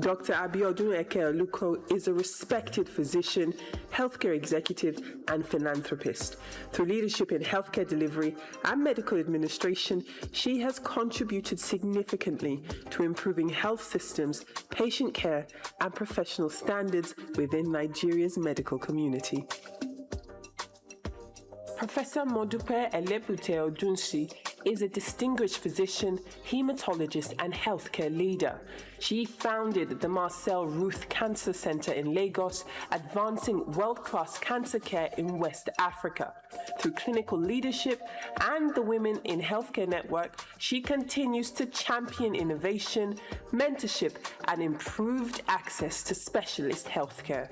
Dr. Eke-Aluko is a respected physician, healthcare executive, and philanthropist. Through leadership in healthcare delivery and medical administration, she has contributed significantly to improving health systems, patient care, and professional standards within Nigeria's medical community. Professor Modupe Odunsi is a distinguished physician, hematologist, and healthcare leader. She founded the Marcel Ruth Cancer Center in Lagos, advancing world-class cancer care in West Africa. Through clinical leadership and the Women in Healthcare Network, she continues to champion innovation, mentorship, and improved access to specialist healthcare.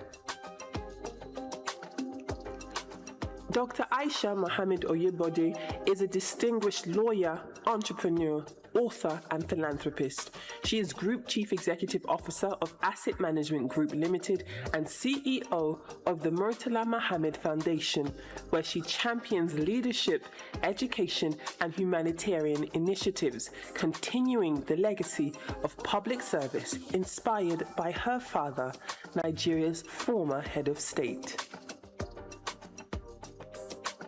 Dr. Aisha Oyebode is a distinguished lawyer, entrepreneur, author, and philanthropist. She is Group Chief Executive Officer of Asset Management Group Limited and CEO of the Murtala Muhammad Foundation, where she champions leadership, education, and humanitarian initiatives, continuing the legacy of public service inspired by her father, Nigeria's former head of state.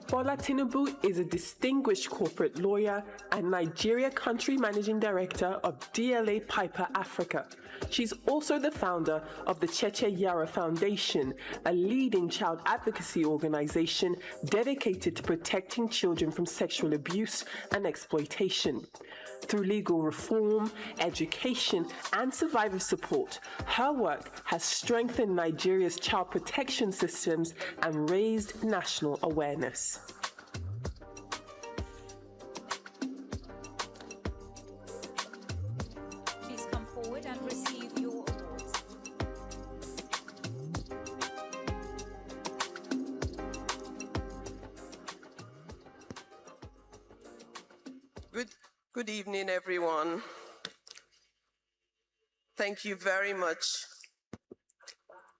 Bola Tinubu is a distinguished corporate lawyer and Nigeria Country Managing Director of DLA Piper Africa. She's also the founder of the Cheche Yara Foundation, a leading child advocacy organization dedicated to protecting children from sexual abuse and exploitation. Through legal reform, education, and survivor support, her work has strengthened Nigeria's child protection systems and raised national awareness. Please come forward and receive your awards. Good evening, everyone. Thank you very much,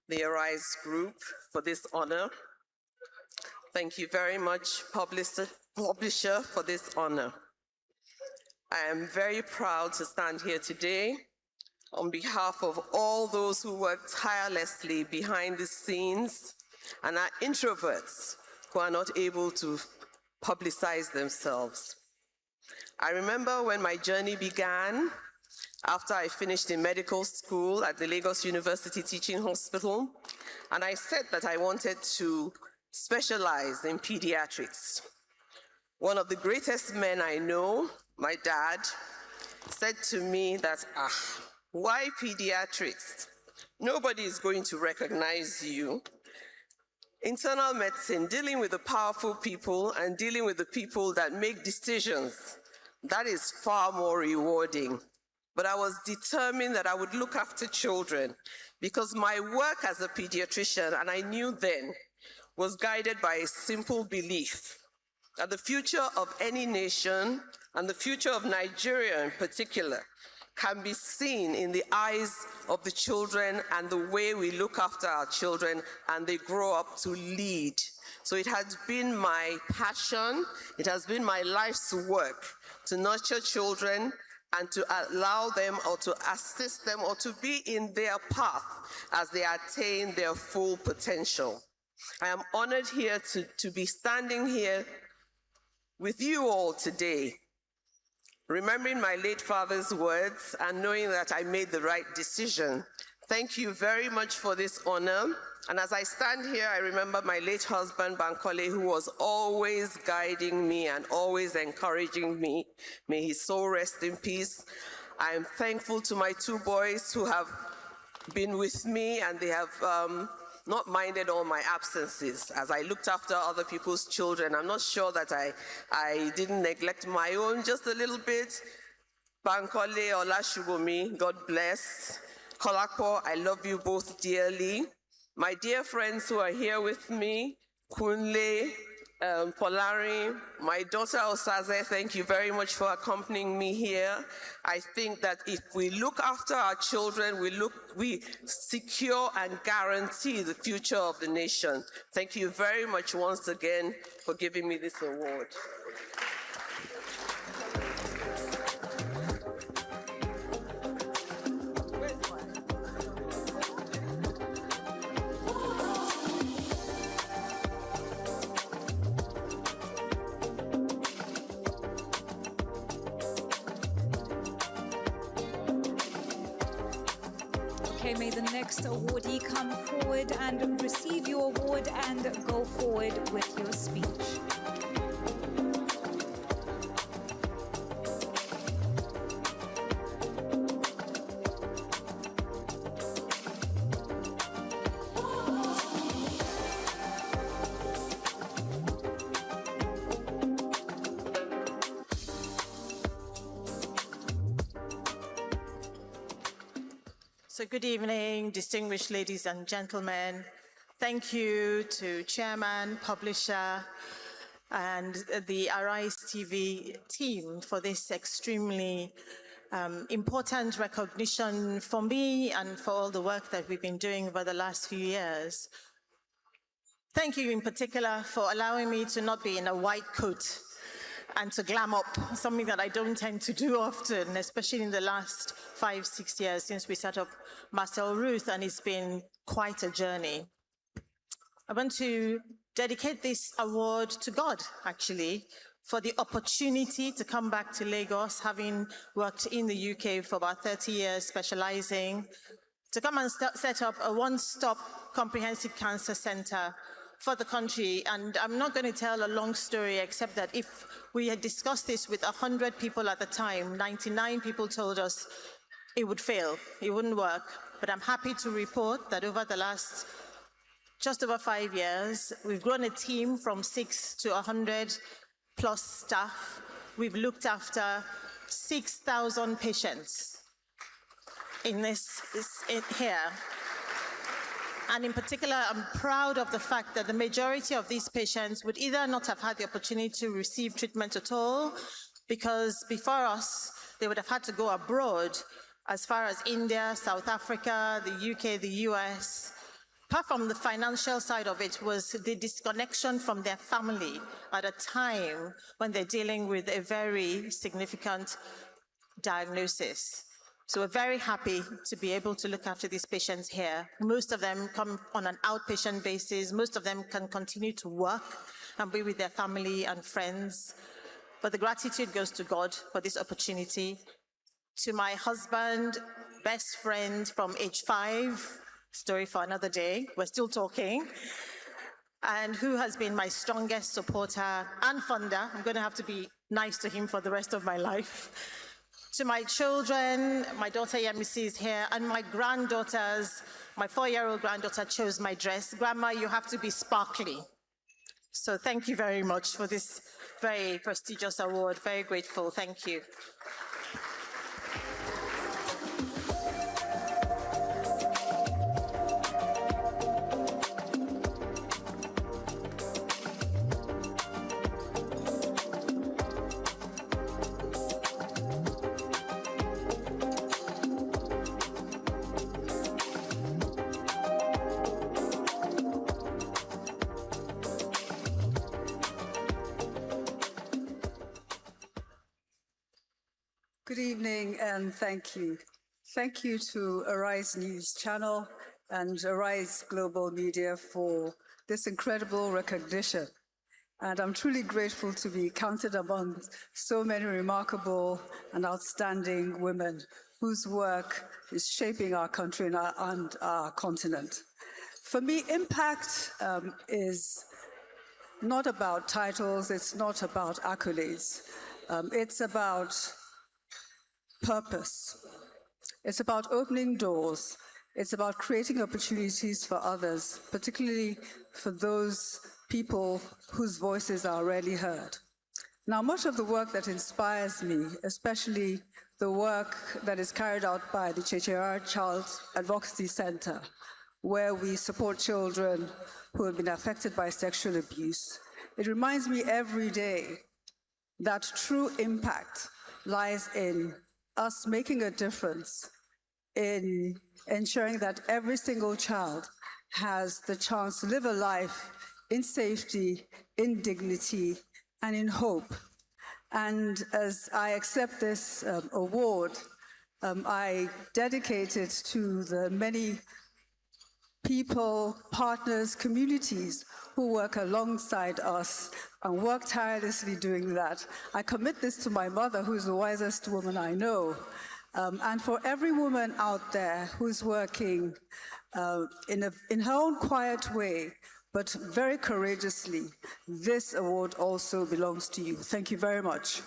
the Arise Group, for this honor. Thank you very much, publisher, for this honor. I am very proud to stand here today on behalf of all those who work tirelessly behind the scenes and are introverts who are not able to publicize themselves. I remember when my journey began after I finished in medical school at the Lagos University Teaching Hospital, and I said that I wanted to specialize in pediatrics. One of the greatest men I know, my dad, said to me that, why pediatrics? Nobody is going to recognize you. Internal medicine, dealing with the powerful people and dealing with the people that make decisions, that is far more rewarding. But I was determined that I would look after children because my work as a pediatrician, and I knew then, was guided by a simple belief that the future of any nation and the future of Nigeria in particular can be seen in the eyes of the children and the way we look after our children and they grow up to lead. So it has been my passion, it has been my life's work to nurture children and to allow them or to assist them or to be in their path as they attain their full potential. I am honored here to be standing here with you all today, remembering my late father's words and knowing that I made the right decision. Thank you very much for this honor. And as I stand here, I remember my late husband, Bankole, who was always guiding me and always encouraging me. May his soul rest in peace. I am thankful to my two boys who have been with me and they have not minded all my absences as I looked after other people's children. I'm not sure that I didn't neglect my own just a little bit. Bankole, Olashubomi, God bless. Kolakpo, I love you both dearly. My dear friends who are here with me, Kunle, Polari, my daughter Osaze, thank you very much for accompanying me here. I think that if we look after our children, we secure and guarantee the future of the nation. Thank you very much once again for giving me this award. Okay, may the next awardee come forward and receive your award and go forward with your speech. So good evening, distinguished ladies and gentlemen. Thank you to Chairman, Publisher, and the Arise TV team for this extremely important recognition for me and for all the work that we've been doing over the last few years. Thank you in particular for allowing me to not be in a white coat and to glam up, something that I don't tend to do often, especially in the last 5-6 years since we set up Marcel Ruth, and it's been quite a journey. I want to dedicate this award to God, actually, for the opportunity to come back to Lagos, having worked in the UK for about 30 years, specializing, to come and set up a one-stop comprehensive cancer center for the country. And I'm not going to tell a long story, except that if we had discussed this with 100 people at the time, 99 people told us it would fail, it wouldn't work. But I'm happy to report that over the last just over 5 years, we've grown a team from 6 to 100 plus staff. We've looked after 6,000 patients in here. And in particular, I'm proud of the fact that the majority of these patients would either not have had the opportunity to receive treatment at all, because before us, they would have had to go abroad, as far as India, South Africa, the UK, the US. Apart from the financial side of it was the disconnection from their family at a time when they're dealing with a very significant diagnosis. So we're very happy to be able to look after these patients here. Most of them come on an outpatient basis. Most of them can continue to work and be with their family and friends. But the gratitude goes to God for this opportunity. To my husband, best friend from age 5, story for another day, we're still talking, and who has been my strongest supporter and funder. I'm going to have to be nice to him for the rest of my life. To my children, my daughter Yemisi is here, and my granddaughters, my 4-year-old granddaughter chose my dress. Grandma, you have to be sparkly. So thank you very much for this very prestigious award. Very grateful. Thank you. Good evening and thank you. Thank you to Arise News Channel and Arise Global Media for this incredible recognition. And I'm truly grateful to be counted among so many remarkable and outstanding women whose work is shaping our country and our continent. For me, impact is not about titles, it's not about accolades. It's about purpose. It's about opening doors. It's about creating opportunities for others, particularly for those people whose voices are rarely heard. Now, much of the work that inspires me, especially the work that is carried out by the Chechera Child Advocacy Center, where we support children who have been affected by sexual abuse, it reminds me every day that true impact lies in us making a difference in ensuring that every single child has the chance to live a life in safety, in dignity, and in hope. And as I accept this award, I dedicate it to the many people, partners, communities who work alongside us and work tirelessly doing that. I commit this to my mother, who is the wisest woman I know, And for every woman out there who's working in her own quiet way, but very courageously, this award also belongs to you. Thank you very much.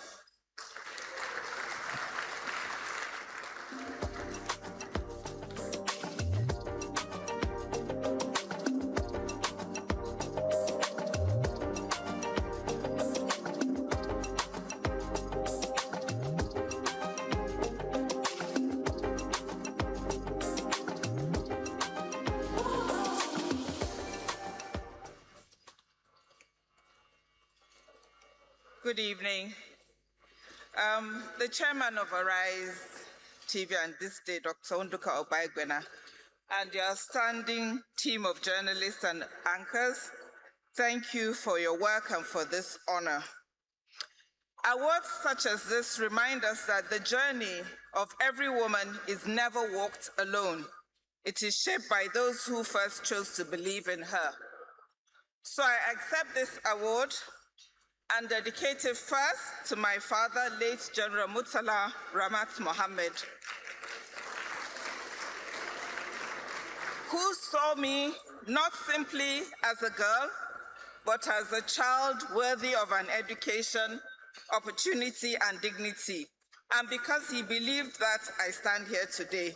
Good evening. The chairman of Arise TV and this day, Dr. Onduka Obaigwena, and your standing team of journalists and anchors, thank you for your work and for this honor. Awards such as this remind us that the journey of every woman is never walked alone. It is shaped by those who first chose to believe in her. So I accept this award and dedicate it first to my father, late General Murtala Ramat Mohammed, who saw me not simply as a girl, but as a child worthy of an education, opportunity, and dignity. And because he believed that, I stand here today.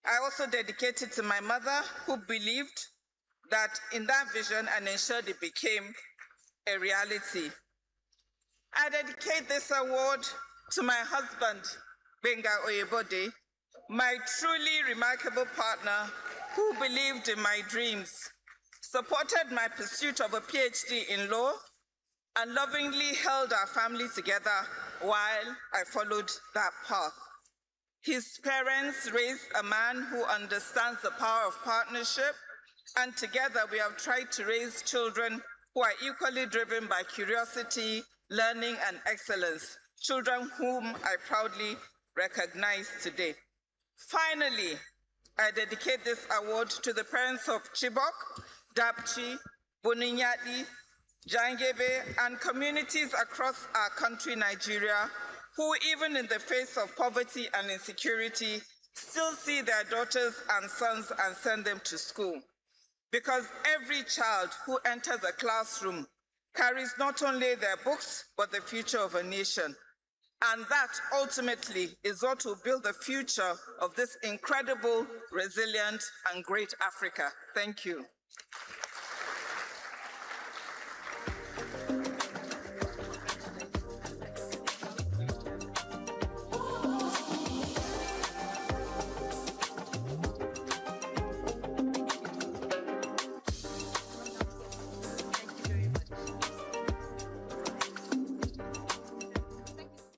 I also dedicate it to my mother, who believed that in that vision and ensured it became a reality. I dedicate this award to my husband, Benga Oyebode, my truly remarkable partner who believed in my dreams, supported my pursuit of a PhD in law, and lovingly held our family together while I followed that path. His parents raised a man who understands the power of partnership, and together we have tried to raise children who are equally driven by curiosity, learning, and excellence, children whom I proudly recognize today. Finally, I dedicate this award to the parents of Chibok, Dapchi, Boninyati, Jangebe, and communities across our country, Nigeria, who even in the face of poverty and insecurity, still see their daughters and sons and send them to school. Because every child who enters a classroom carries not only their books, but the future of a nation. And that ultimately is what will build the future of this incredible, resilient, and great Africa. Thank you.